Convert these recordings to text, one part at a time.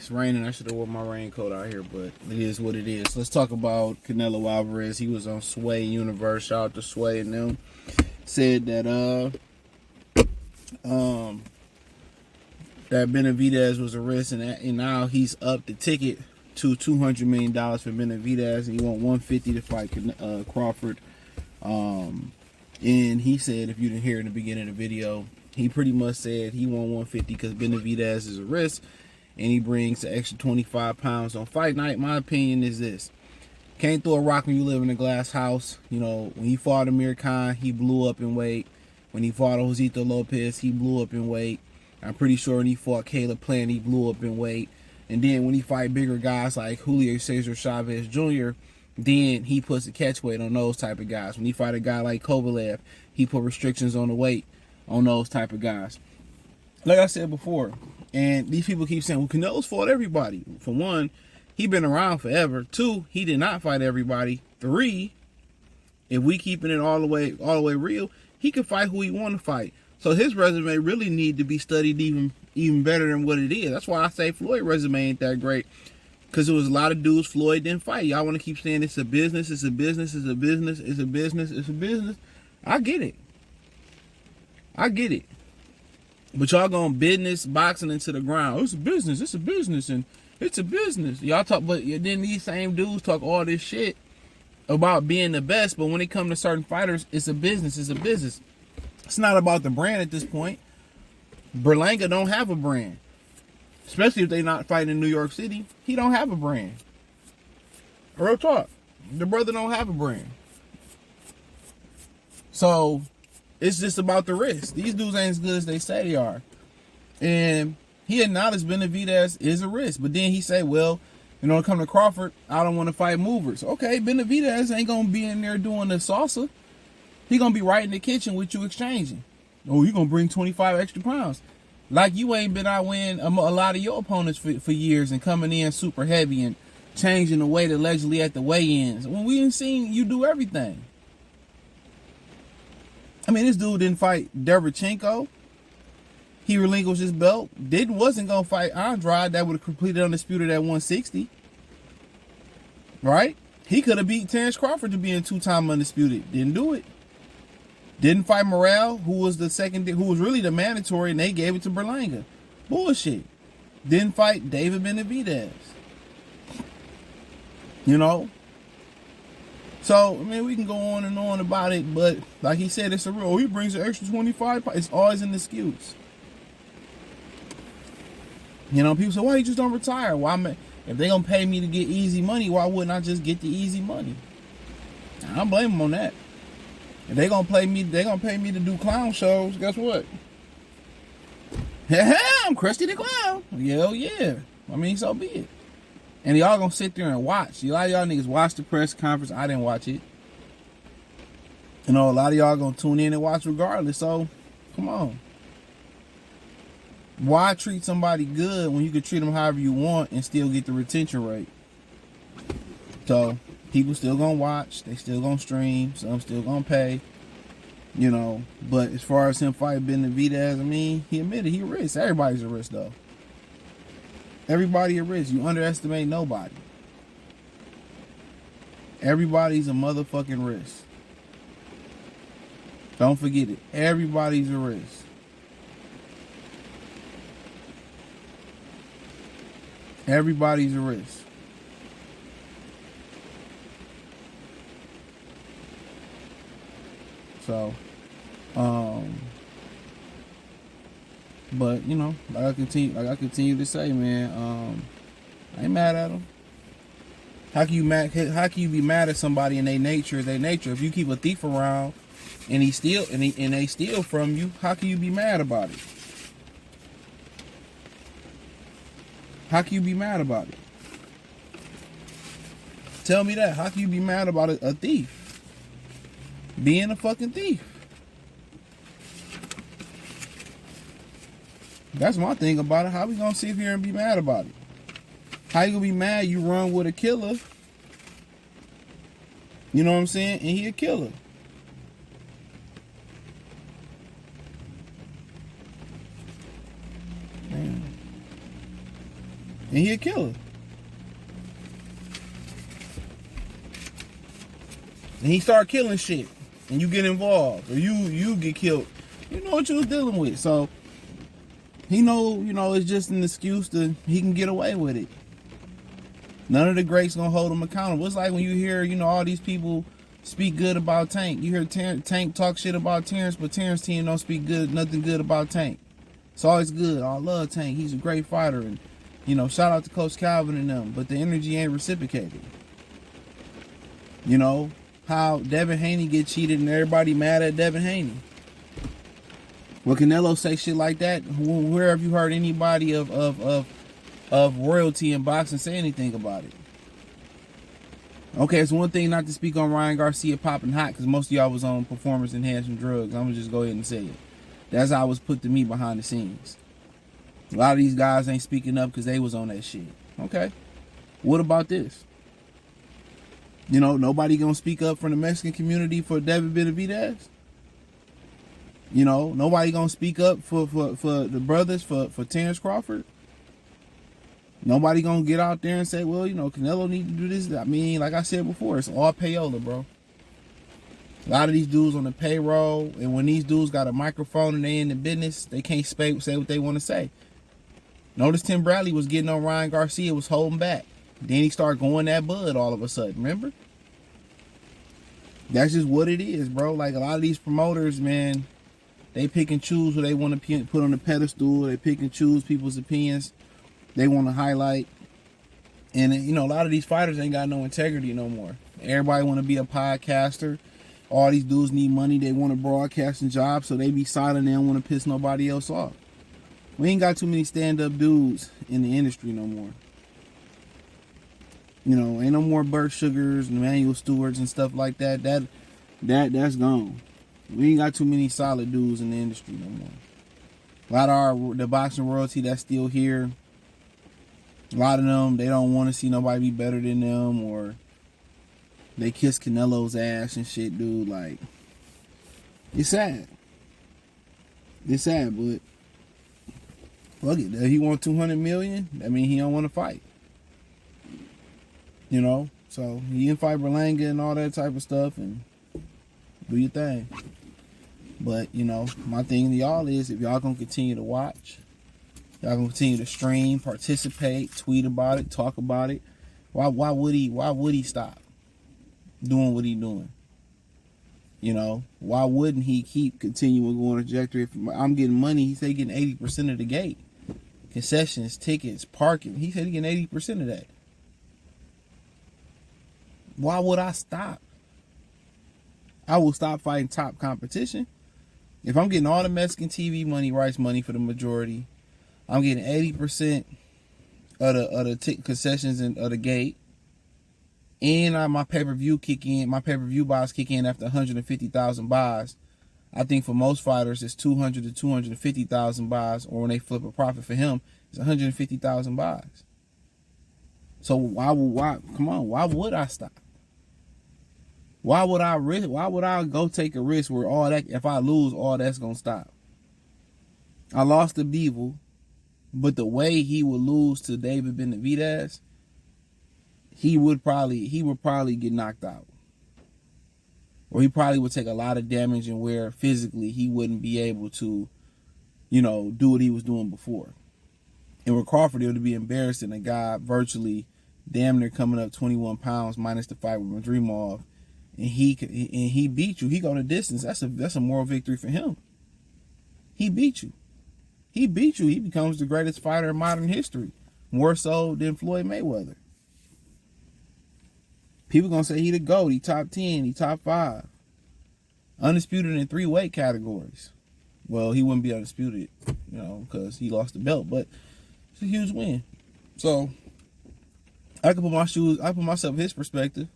It's raining. I should have worn my raincoat out here, but it is what it is. Let's talk about Canelo Alvarez. He was on Sway Universe. Shout out to Sway and them. Said that that Benavidez was a risk, and now he's upped the ticket to $200 million for Benavidez, and he want 150 to fight Crawford. And he said, if you didn't hear in the beginning of the video, he pretty much said he want 150 because Benavidez is a risk, and he brings an extra 25 pounds on fight night. My opinion is this: can't throw a rock when you live in a glass house. You know, when he fought Amir Khan, he blew up in weight. When he fought Josito Lopez, he blew up in weight. I'm pretty sure when he fought Caleb Plant, he blew up in weight. And then when he fight bigger guys like Julio Cesar Chavez Jr., then he puts a catch weight on those type of guys. When he fight a guy like Kovalev, he put restrictions on the weight on those type of guys. Like I said before, and these people keep saying, well, Canelo's fought everybody. For one, he been around forever. Two, he did not fight everybody. Three, if we keeping it all the way real, he can fight who he want to fight. So his resume really need to be studied even better than what it is. That's why I say Floyd's resume ain't that great. Because there was a lot of dudes Floyd didn't fight. Y'all want to keep saying it's a business, it's a business, it's a business, it's a business, it's a business. I get it. I get it. But y'all going business boxing into the ground. It's a business, and it's a business. Y'all talk, but then these same dudes talk all this shit about being the best, but when it comes to certain fighters, it's a business, it's a business. It's not about the brand at this point. Berlanga don't have a brand. Especially if they not fighting in New York City. He don't have a brand. Real talk. The brother don't have a brand. So, it's just about the risk. These dudes ain't as good as they say they are. And he acknowledged Benavidez is a risk. But then he say, well, you know, when it come to Crawford, I don't want to fight movers. Okay, Benavidez ain't going to be in there doing the salsa. He going to be right in the kitchen with you exchanging. Oh, you going to bring 25 extra pounds. Like you ain't been out weighing a lot of your opponents for years and coming in super heavy and changing the weight allegedly at the weigh-ins. When we ain't seen you do everything. I mean, this dude didn't fight Derevchenko. He relinquished his belt. Wasn't going to fight Andrade that would have completed undisputed at 160. Right? He could have beat Terrence Crawford to being two-time undisputed. Didn't do it. Didn't fight Morrell, who was really the mandatory, and they gave it to Berlanga. Bullshit. Didn't fight David Benavidez. You know? So, I mean, we can go on and on about it, but like he said, it's a real, he brings an extra 25. It's always an excuse. You know, people say, why you just don't retire? If they gonna pay me to get easy money, why wouldn't I just get the easy money? I don't blame them on that. If they gonna pay me to do clown shows, guess what? I'm Krusty the Clown. Hell yeah. I mean, so be it. And y'all gonna sit there and watch. A lot of y'all niggas watch the press conference. I didn't watch it. You know, a lot of y'all gonna tune in and watch regardless. So, come on. Why treat somebody good when you can treat them however you want and still get the retention rate? So, people still gonna watch. They still gonna stream. Some still gonna pay. You know, but as far as him fighting Benavidez, I mean, he admitted he a risk. Everybody's a risk, though. Everybody a risk. You underestimate nobody. Everybody's a motherfucking risk. Don't forget it. Everybody's a risk. Everybody's a risk. So, but you know, like I continue to say, man, I ain't mad at them. How can you be mad at somebody in their nature? If you keep a thief around and they steal from you, how can you be mad about it? How can you be mad about it? Tell me that. How can you be mad about a thief? Being a fucking thief. That's my thing about it. How we gonna sit here and be mad about it? How you gonna be mad you run with a killer? You know what I'm saying? And he a killer. Damn. and he a killer. And he start killing shit, and you get involved, or you get killed. You know what you was dealing with. So he know, it's just an excuse to he can get away with it. None of the greats gonna hold him accountable. It's like when you hear, all these people speak good about Tank. You hear Tank talk shit about Terrence, but Terrence team don't speak nothing good about Tank. It's always good. I love Tank. He's a great fighter, and shout out to Coach Calvin and them. But the energy ain't reciprocated. How Devin Haney get cheated and everybody mad at Devin Haney. When Canelo say shit like that, where have you heard anybody of royalty in boxing say anything about it? Okay, it's one thing not to speak on Ryan Garcia popping hot because most of y'all was on performance enhancing drugs. I'm gonna just go ahead and say it. That's how it was put to me behind the scenes. A lot of these guys ain't speaking up because they was on that shit. Okay, what about this? Nobody gonna speak up from the Mexican community for David Benavidez. Nobody gonna speak up for the brothers for Terrence Crawford. Nobody gonna get out there and say, well, Canelo need to do this. I mean, like I said before, it's all payola, bro. A lot of these dudes on the payroll, and when these dudes got a microphone and they in the business, they can't say what they want to say. Notice Tim Bradley was getting on Ryan Garcia, was holding back. Then he started going that bud all of a sudden, remember? That's just what it is, bro. Like a lot of these promoters, man, they pick and choose who they want to put on the pedestal. They pick and choose people's opinions they want to highlight. And, a lot of these fighters ain't got no integrity no more. Everybody want to be a podcaster. All these dudes need money. They want a broadcasting job, so they be silent. They don't want to piss nobody else off. We ain't got too many stand-up dudes in the industry no more. Ain't no more Burt Sugars and Emmanuel Stewarts and stuff like that. That's gone. We ain't got too many solid dudes in the industry no more. A lot of the boxing royalty that's still here, a lot of them, they don't want to see nobody be better than them, or they kiss Canelo's ass and shit, dude. Like, it's sad. It's sad, but fuck it. If he want 200 million, that mean he don't want to fight. So you can fight Berlanga and all that type of stuff and do your thing. But, my thing to y'all is, if y'all gonna continue to watch, y'all gonna continue to stream, participate, tweet about it, talk about it, why would he stop doing what he doing? Why wouldn't he keep continuing going on a trajectory? If I'm getting money, he said he getting 80% of the gate. Concessions, tickets, parking. He said he getting 80% of that. Why would I stop? I will stop fighting top competition. If I'm getting all the Mexican TV money, rights money for the majority, I'm getting 80% of the concessions and of the gate, and my pay-per-view kick in. My pay-per-view buys kick in after 150,000 buys. I think for most fighters, it's 200 to 250,000 buys, or when they flip a profit for him, it's 150,000 buys. So why would I stop? Why would I risk? Why would I go take a risk where all that, if I lose, all that's gonna stop? I lost to Bevel, but the way he would lose to David Benavidez, he would probably get knocked out, or he probably would take a lot of damage, and where physically he wouldn't be able to, do what he was doing before. And with Crawford, it would be embarrassing. A guy virtually damn near coming up 21 pounds minus the fight with Madrimov. And he beat you. He go the distance. That's a moral victory for him. He beat you. He becomes the greatest fighter in modern history, more so than Floyd Mayweather. People gonna say he the GOAT. He top 10. He top 5. Undisputed in 3 weight categories. Well, he wouldn't be undisputed, because he lost the belt. But it's a huge win. So I can put myself in his perspective.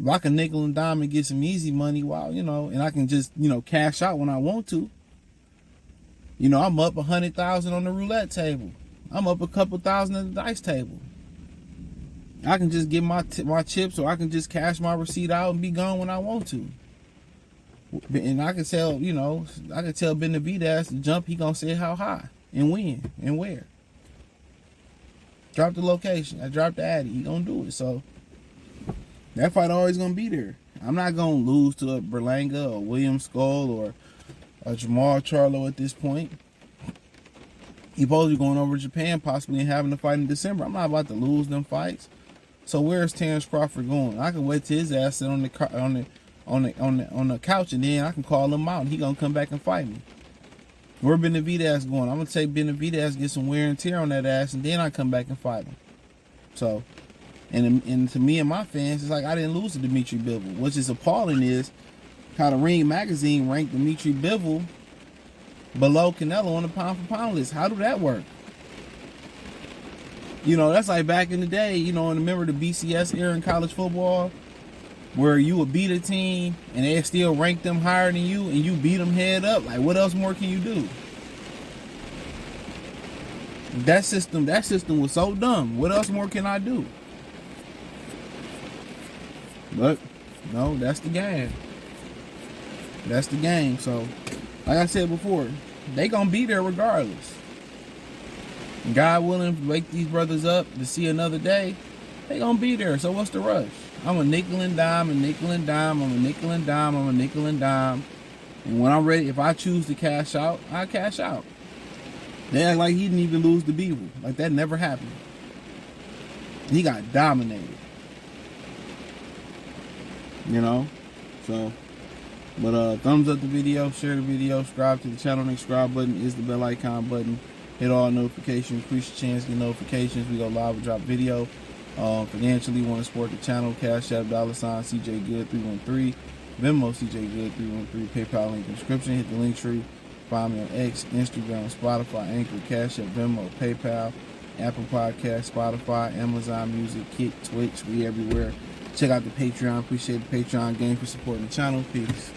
If I can nickel and dime and get some easy money, and I can just, cash out when I want to. I'm up 100,000 on the roulette table. I'm up a couple thousand on the dice table. I can just get my chips, or I can just cash my receipt out and be gone when I want to. And I can tell, Benavidez to jump, he gonna say how high and when and where. Drop the location. I dropped the addy. He gonna do it. So that fight always gonna be there. I'm not gonna lose to a Berlanga or William Skull or a Jamal Charlo at this point. He supposed to be going over to Japan, possibly and having a fight in December. I'm not about to lose them fights. So where's Terrence Crawford going? I can wait till his ass sit on the couch, and then I can call him out, and he gonna come back and fight me. Where Benavidez going? I'm gonna take Benavidez, get some wear and tear on that ass, and then I come back and fight him. So, and to me and my fans, it's like I didn't lose to Dimitri Bivol. What's just appalling is how the Ring magazine ranked Dimitri Bivol below Canelo on the pound-for-pound list. How do that work? You know, that's like back in the day, you know, and remember the BCS era in college football, where you would beat a team and they still rank them higher than you, and you beat them head up. Like, what else more can you do? That system was so dumb. What else more can I do? But no, that's the game. That's the game. So, like I said before, they gonna be there regardless. God willing, wake these brothers up to see another day. They gonna be there. So what's the rush? I'm a nickel and dime, I'm a nickel and dime, I'm a nickel and dime, I'm a nickel and dime. And when I'm ready, if I choose to cash out, I cash out. They act like he didn't even lose to Beaver. Like that never happened. He got dominated. You know? So, but thumbs up the video, share the video, subscribe to the channel. The subscribe button is the bell icon button. Hit all notifications, increase your chance to get notifications. We go live and drop video. Financially, want to support the channel, Cash App, $ CJ Good 313, Venmo CJ Good 313, PayPal link in the description. Hit the link tree. Find me on X, Instagram, Spotify, Anchor, Cash App, Venmo, PayPal, Apple Podcast, Spotify, Amazon Music, Kick, Twitch. We everywhere. Check out the Patreon. Appreciate the Patreon game for supporting the channel. Peace.